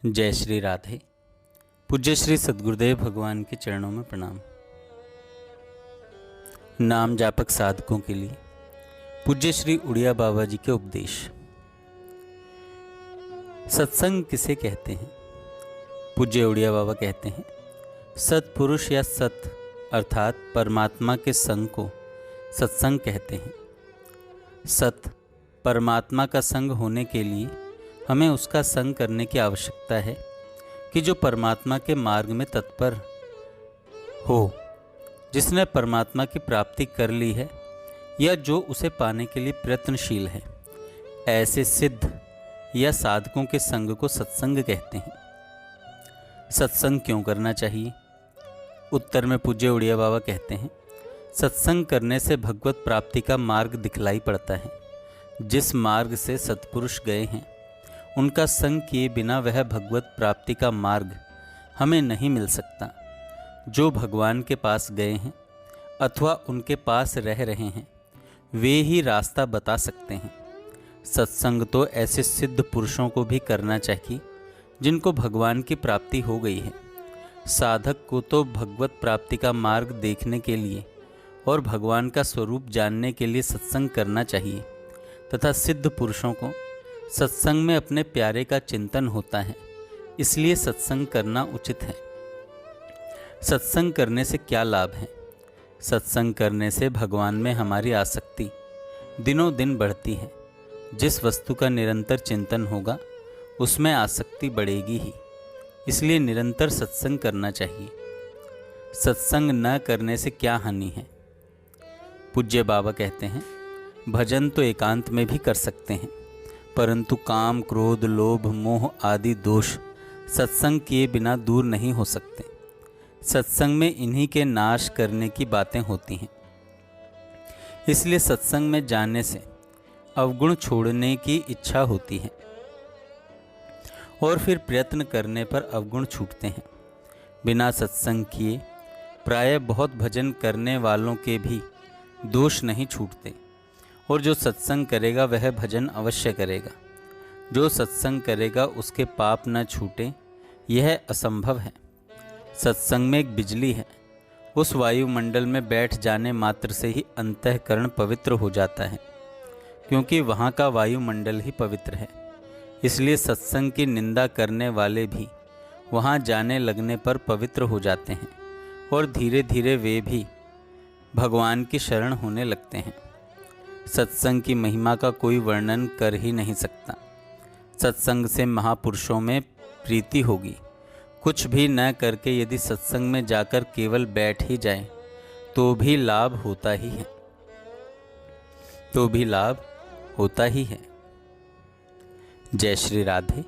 जय श्री राधे। पूज्य श्री सद्गुरुदेव भगवान के चरणों में प्रणाम। नाम जापक साधकों के लिए पूज्य श्री उड़िया बाबा जी के उपदेश। सत्संग किसे कहते हैं? पूज्य उड़िया बाबा कहते हैं, सत्पुरुष या सत अर्थात परमात्मा के संग को सत्संग कहते हैं। सत परमात्मा का संग होने के लिए हमें उसका संग करने की आवश्यकता है कि जो परमात्मा के मार्ग में तत्पर हो, जिसने परमात्मा की प्राप्ति कर ली है या जो उसे पाने के लिए प्रयत्नशील है, ऐसे सिद्ध या साधकों के संग को सत्संग कहते हैं। सत्संग क्यों करना चाहिए? उत्तर में पूज्य उड़िया बाबा कहते हैं, सत्संग करने से भगवत प्राप्ति का मार्ग दिखलाई पड़ता है। जिस मार्ग से सत्पुरुष गए हैं, उनका संग किए बिना वह भगवत प्राप्ति का मार्ग हमें नहीं मिल सकता। जो भगवान के पास गए हैं अथवा उनके पास रह रहे हैं, वे ही रास्ता बता सकते हैं। सत्संग तो ऐसे सिद्ध पुरुषों को भी करना चाहिए जिनको भगवान की प्राप्ति हो गई है। साधक को तो भगवत प्राप्ति का मार्ग देखने के लिए और भगवान का स्वरूप जानने के लिए सत्संग करना चाहिए, तथा सिद्ध पुरुषों को सत्संग में अपने प्यारे का चिंतन होता है, इसलिए सत्संग करना उचित है। सत्संग करने से क्या लाभ है? सत्संग करने से भगवान में हमारी आसक्ति दिनों दिन बढ़ती है। जिस वस्तु का निरंतर चिंतन होगा उसमें आसक्ति बढ़ेगी ही, इसलिए निरंतर सत्संग करना चाहिए। सत्संग न करने से क्या हानि है? पूज्य बाबा कहते हैं, भजन तो एकांत में भी कर सकते हैं, परंतु काम, क्रोध, लोभ, मोह आदि दोष सत्संग किए बिना दूर नहीं हो सकते। सत्संग में इन्हीं के नाश करने की बातें होती हैं। इसलिए सत्संग में जाने से अवगुण छोड़ने की इच्छा होती है और फिर प्रयत्न करने पर अवगुण छूटते हैं। बिना सत्संग किए प्रायः बहुत भजन करने वालों के भी दोष नहीं छूटते, और जो सत्संग करेगा वह भजन अवश्य करेगा। जो सत्संग करेगा उसके पाप न छूटे, यह असंभव है। सत्संग में एक बिजली है, उस वायुमंडल में बैठ जाने मात्र से ही अंतःकरण पवित्र हो जाता है, क्योंकि वहाँ का वायुमंडल ही पवित्र है। इसलिए सत्संग की निंदा करने वाले भी वहाँ जाने लगने पर पवित्र हो जाते हैं और धीरे धीरे वे भी भगवान की शरण होने लगते हैं। सत्संग की महिमा का कोई वर्णन कर ही नहीं सकता। सत्संग से महापुरुषों में प्रीति होगी। कुछ भी न करके यदि सत्संग में जाकर केवल बैठ ही जाए तो भी लाभ होता ही है, जय श्री राधे।